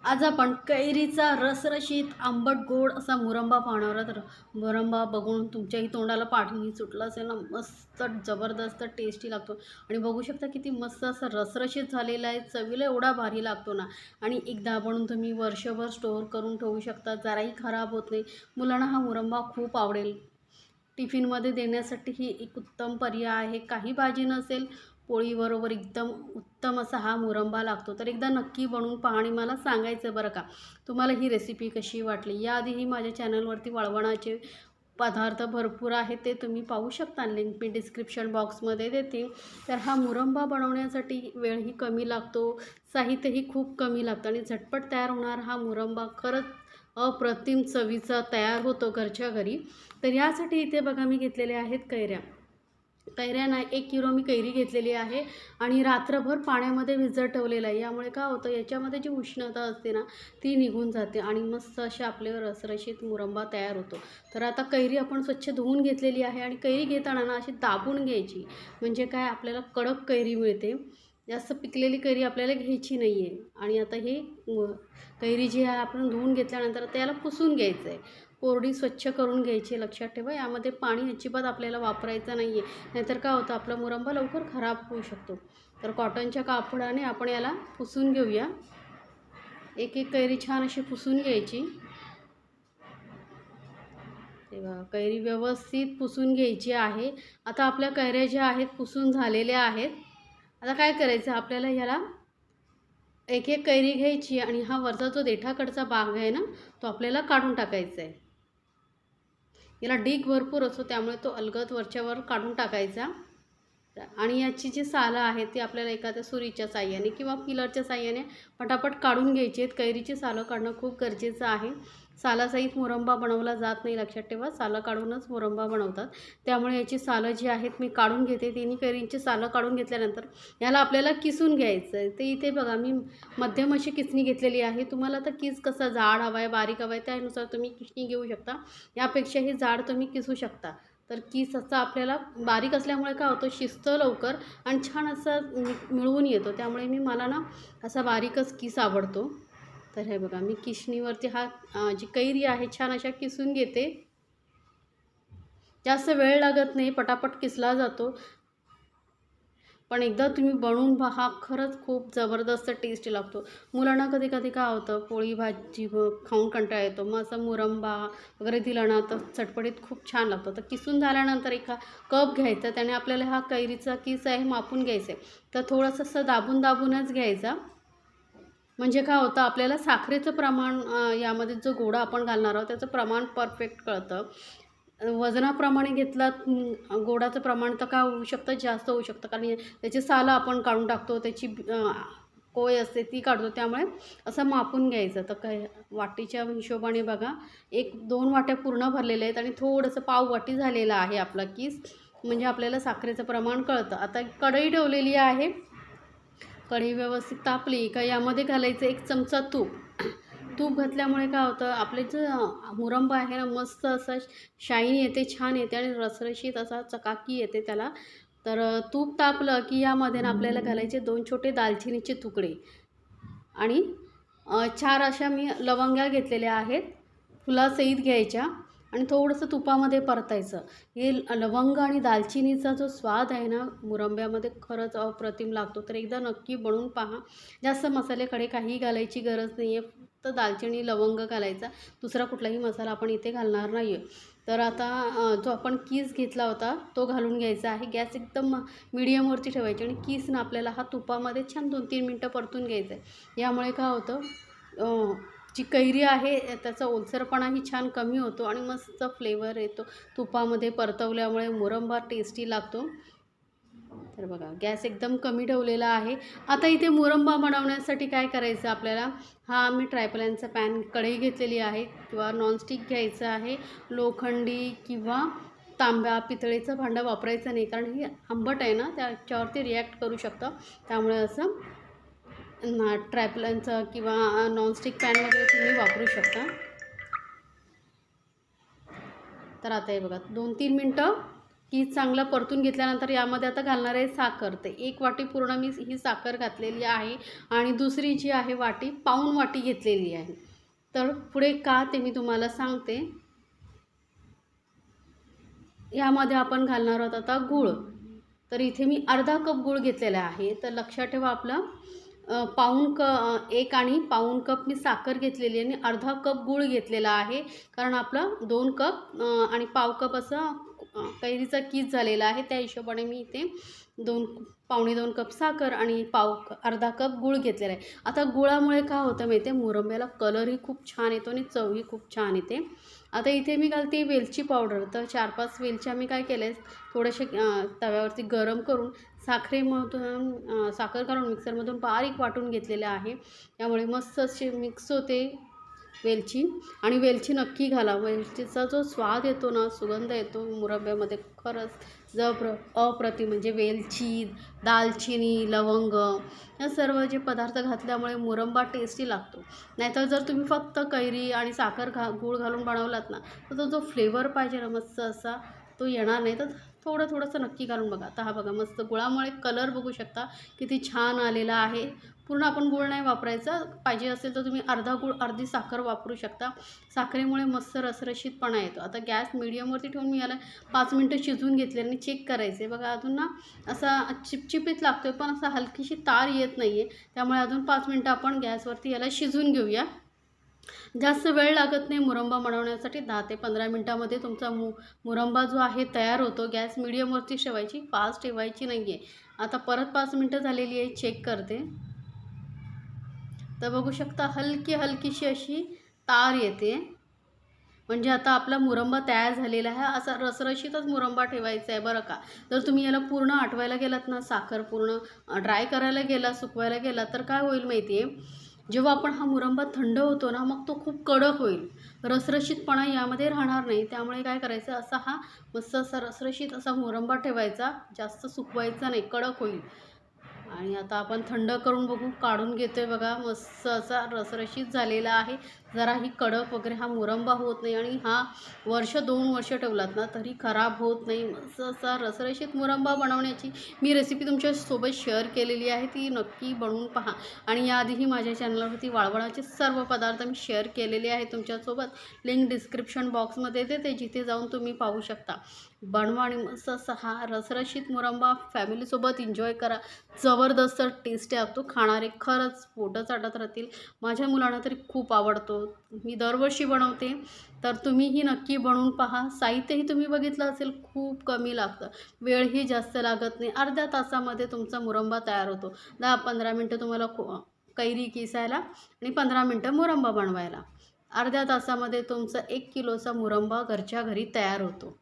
आज आपण कैरीचा रसरशीत आंबट गोड असा मुरंबा पाहणार आहोत. तर मुरंबा बघून तुमच्याही तोंडाला पाणी सुटलं असेल ना. मस्त जबरदस्त टेस्टी लागतो आणि बघू शकता किती मस्त असं रसरशीत झालेला आहे. चवीला एवढा भारी लागतो ना. आणि एकदा बनवून तुम्ही वर्षभर स्टोअर करून ठेवू शकता, जराही खराब होत नाही. मुलांना हा मुरंबा खूप आवडेल. टिफिनमध्ये देण्यासाठी ही एक उत्तम पर्याय आहे. काही भाजी नसेल, पोळीबरोबर एकदम उत्तम असा हा मुरंबा लागतो. तर एकदा नक्की बनवून पहा आणि मला सांगायचं बरं का, तुम्हाला ही रेसिपी कशी वाटली. याआधीही माझ्या चॅनलवरती वळवणाचे पदार्थ भरपूर आहेत, ते तुम्ही पाहू शकता. लिंक मी डिस्क्रिप्शन बॉक्समध्ये देते. तर हा मुरंबा बनवण्यासाठी वेळही कमी लागतो, साहित्यही खूप कमी लागतं आणि झटपट तयार होणार हा मुरंबा खरंच अप्रतिम चवीचा तयार होतो घरच्या घरी. तर यासाठी इथे बघा मी घेतलेल्या आहेत कैऱ्या. कैऱ्या ना 1 किलो मी कैरी घेतलेली आहे आणि रात्रभर पाण्यामध्ये भिजत ठेवलेलं आहे. यामुळे काय होतं, याच्यामध्ये जी उष्णता असते ना ती निघून जाते आणि मस्त असे आपले रसरशीत मुरंबा तयार होतो. तर आता कैरी आपण स्वच्छ धुवून घेतलेली आहे आणि कैरी घेताना ना अशी दाबून घ्यायची, म्हणजे काय आपल्याला कडक कैरी मिळते. जास्त पिकलेली कैरी आपल्याला घ्यायची नाही आहे. आणि आता हे कैरी जी आहे आपण धुवून घेतल्यानंतर त्याला पुसून घ्यायचं आहे. कोरडी स्वच्छ करून घ्यायची. लक्षात ठेवा, यामध्ये पाणी अजिबात आपल्याला वापरायचं नाही आहे, नाहीतर काय होतं आपला मुरंबा लवकर खराब होऊ शकतो. तर कॉटनच्या कापडाने आपण याला पुसून घेऊया. एक एक कैरी छान अशी पुसून घ्यायची. तेव्हा कैरी व्यवस्थित पुसून घ्यायची आहे. आता आपल्या कैऱ्या ज्या आहेत पुसून झालेल्या आहेत. आता काय करायचं आपल्याला, ह्याला एक एक कैरी घ्यायची आणि हा वरचा जो देठाकडचा भाग आहे ना तो आपल्याला काढून टाकायचा आहे. याला डीग भरपूर असतो, त्यामुळे तो अलगद वरच्यावर काढून टाकायचा. आणि याची जी सालं आहेत ती आपल्याला एखाद्या सुरीच्या साह्याने किंवा पिलरच्या साह्याने पटापट काढून घ्यायची आहेत. कैरीची सालं काढणं खूप गरजेचं आहे. सालासहित मुरंबा बनवला जात नाही, लक्षात ठेवा. सालं काढूनच मुरंबा बनवतात. त्यामुळे याची सालं जी आहेत मी काढून घेते. तिन्ही कैरींची सालं काढून घेतल्यानंतर याला आपल्याला किसून घ्यायचं आहे. ते इथे बघा मी मध्यम अशी किसणी घेतलेली आहे. तुम्हाला आता किस कसा जाड हवा आहे, बारीक हवा आहे, त्यानुसार तुम्ही किसणी घेऊ शकता. यापेक्षाही जाड तुम्ही किसू शकता. तर किस असा आपल्याला बारीक असल्यामुळे काय होतं, शिजतं लवकर आणि छान असं मिळून येतो. त्यामुळे मला ना असा बारीकच किस आवडतो. तर हे बघा मी किसणीवरती हा जी कैरी आहे छान अशा किसून घेते. जास्त वेळ लागत नाही, पटापट किसला जातो. पण एकदा तुम्ही बनवून पहा, खरंच खूप जबरदस्त टेस्ट लागतो. मुलांना कधी कधी काय होतं, पोळी भाजी खाऊन कंटाळा येतो, मग असं मुरंबा वगैरे दिला ना तर चटपटीत खूप छान लागतं. तर किसून झाल्यानंतर एका कप घ्यायचा, त्याने आपल्याला हा कैरीचा किस आहे मापून घ्यायचा आहे. तर थोडंसं असं दाबून दाबूनच घ्यायचा, म्हणजे काय होतं आपल्याला साखरेचं प्रमाण यामध्ये जो गोडा आपण घालणार आहोत त्याचं प्रमाण परफेक्ट कळतं. वजनाप्रमाणे घेतला गोडाचं प्रमाण तर काय होऊ शकतं, जास्त होऊ शकतं, कारण त्याची सालं आपण काढून टाकतो, त्याची कोय असते ती काढतो. त्यामुळे असं मापून घ्यायचं. तर काय वाटीच्या हिशोबाने बघा 1-2 वाट्या पूर्ण भरलेल्या आहेत आणि थोडंसं पाव वाटी झालेला आहे आपला किस, म्हणजे आपल्याला साखरेचं प्रमाण कळतं. आता कढई ठेवलेली आहे. कढई व्यवस्थित तापली का यामध्ये घालायचं 1 चमचा तूप. तूप घातल्यामुळे काय होतं, आपले जे मुरंबा आहे ना मस्त असं शाईन येते, छान येते आणि रसरशीत असा चकाकी येते त्याला. तर तूप तापलं की यामध्ये ना आपल्याला घालायचे 2 छोटे दालचिनीचे तुकडे आणि 4 अशा मी लवंग्या घेतलेल्या आहेत, फुलासहित घ्यायच्या आणि थोडंसं तुपामध्ये परतायचं. हे लवंग आणि दालचिनीचा जो स्वाद आहे ना मुरंब्यामध्ये खरंच अप्रतिम लागतो. तर एकदा नक्की बनवून पहा. जास्त मसाल्याकडे काहीही घालायची गरज नाही आहे, फक्त दालचिनी लवंग घालायचा, दुसरा कुठलाही मसाला आपण इथे घालणार नाही आहे. तर आता जो आपण कीस घेतला होता तो घालून घ्यायचा आहे. गॅस एकदम मीडियमवरती ठेवायची आणि कीसनं आपल्याला हा तुपामध्ये छान 2-3 मिनटं परतून घ्यायचं आहे. यामुळे काय होतं, जी कैरी आहे त्याचा ओलसरपणाही छान कमी होतो आणि मस्त फ्लेवर येतो तुपामध्ये परतवल्यामुळे. मुरंबा टेस्टी लागतो. तर बघा गॅस एकदम कमी ठेवलेला आहे. आता इथे मुरंबा बनवण्यासाठी काय करायचं आपल्याला, हा मी ट्रायपॅनचा पॅन कढई घेतलेली आहे किंवा नॉनस्टिक घ्यायचं आहे. लोखंडी किंवा तांब्या पितळेचं भांडं वापरायचं नाही, कारण हे आंबट आहे ना त्याच्यावरती रिॲक्ट करू शकतं. त्यामुळे असं ट्रायपॅनचं किंवा नॉनस्टिक पॅन वगैरे तुम्ही वापरू शकता. तर आता हे बघा 2-3 मिनटं की चांगलं परतून घेतल्यानंतर यामध्ये आता घालणार आहे साखर. ते 1 वाटी पूर्ण मी ही साखर घातलेली आहे आणि दुसरी जी आहे वाटी पाऊण वाटी घेतलेली आहे. तर पुढे का ते मी तुम्हाला सांगते. यामध्ये आपण घालणार आहोत आता गूळ. तर इथे मी अर्धा कप गूळ घेतलेला आहे. तर लक्षात ठेवा आपलं एक आणि पाऊण कप मी साखर घेतलेली आहे आणि अर्धा कप गूळ घेतलेला आहे. कारण आपलं 2 कप आणि पाव कप असं कैरीचा किस झालेला आहे. त्या हिशोबाने मी इथे 2 कप साखर आणि अर्धा कप गूळ घेतलेला आहे. आता गुळामुळे काय होतं माहिती आहे, मुरंब्याला कलरही खूप छान येतो आणि चवही खूप छान येते. आता इथे मी घालते वेलची पावडर. तर 4-5 वेलच्या मी काय केल्या थोडेसे तव्यावरती गरम करून साखर घालून मिक्सरमधून बारीक वाटून घेतलेल्या आहे. त्यामुळे मस्त असे मिक्स होते वेलची. आणि वेलची नक्की घाला. वेलचीचा जो स्वाद येतो ना, सुगंध येतो मुरंब्यामध्ये खरंच अप्रतिम. म्हणजे वेलची, दालचिनी, लवंग या सर्व जे पदार्थ घातल्यामुळे मुरंबा टेस्टी लागतो. नाहीतर जर तुम्ही फक्त कैरी आणि साखर गूळ घालून बनवलात ना, तर तो जो फ्लेवर पाहिजे ना मस्त असा तो येणार नाही. तर थोडंसं नक्की घालून बघा. आता हा बघा मस्त गुळामुळे कलर बघू शकता किती छान आलेला आहे. पूर्ण आपण गूळ नाही वापरायचा. पाहिजे असेल तर तुम्ही अर्धा गूळ अर्धी साखर वापरू शकता. साखरेमुळे मस्त रसरशीतपणा येतो. आता गॅस मीडियमवरती ठेवून मी याला 5 मिनटं शिजवून घेतले आणि चेक करायचे. बघा अजून ना असा चिपचिपीत लागतोय, पण असा हलकीशी तार येत नाही आहे. त्यामुळे अजून 5 मिनटं आपण गॅसवरती याला शिजवून घेऊया. जास्त वेळ लागत नाही मुरंबा बनवण्यासाठी. 10 ते 15 मिनटामध्ये तुमचा मुरंबा जो आहे तयार होतो. गॅस मीडियमवरती ठेवायची, फास्ट ठेवायची नाही आहे. आता परत 5 मिनटं झालेली आहे, चेक करते. तर बघू शकता हलकीशी अशी तार येते. म्हणजे आता आपला मुरंबा तयार झालेला आहे. असा रसरशीतच मुरंबा ठेवायचा आहे बरं का. जर तुम्ही याला पूर्ण आटवायला गेलात ना, साखर पूर्ण ड्राय करायला गेला, सुकवायला गेला, तर काय होईल माहिती आहे, जेव्हा आपण हा मुरंबा थंड होतो ना, मग तो खूप कडक होईल. रसरशीतपणा यामध्ये राहणार नाही. त्यामुळे काय करायचं, असा हा मस्त असा रसरशीत असा मुरंबा ठेवायचा. जास्त सुकवायचा नाही, कडक होईल. आणि आता आपण थंड करून बघू, काढून घेतोय बघा. मस्त असा रसरशीत झालेला आहे. जराही कडक वगैरे हा मुरंबा होत नाही आणि हा 1-2 वर्ष ठेवलात ना तरी खराब होत नाही. मस्त असा रसरशीत मुरंबा बनवण्याची मी रेसिपी तुमच्यासोबत शेअर केलेली आहे. ती नक्की बनवून पहा. आणि याआधीही माझ्या चॅनलवरती वाळवणाचे सर्व पदार्थ मी शेअर केलेले आहे तुमच्यासोबत. लिंक डिस्क्रिप्शन बॉक्समध्ये देते, जिथे जाऊन तुम्ही पाहू शकता. बनवा आणि मस्त असा हा रसरशीत मुरंबा फॅमिलीसोबत एन्जॉय करा. जबरदस्त टेस्टी लागतो. खाणारे खरंच पोटं चाटत राहतील. माझ्या मुलांना तरी खूप आवडतो. मी दरवर्षी बनवते, तर तुम्हीही नक्की बनवून पहा. साहित्यही तुम्ही बघितलं असेल, खूप कमी लागतं. वेळही जास्त लागत नाही. अर्ध्या तासामध्ये तुमचा मुरंबा तयार होतो. 10-15 मिनटं तुम्हाला कैरी किसायला आणि 15 मिनटं मुरंबा बनवायला. अर्ध्या तासामध्ये तुमचा 1 किलोचा मुरंबा घरच्या घरी तयार होतो.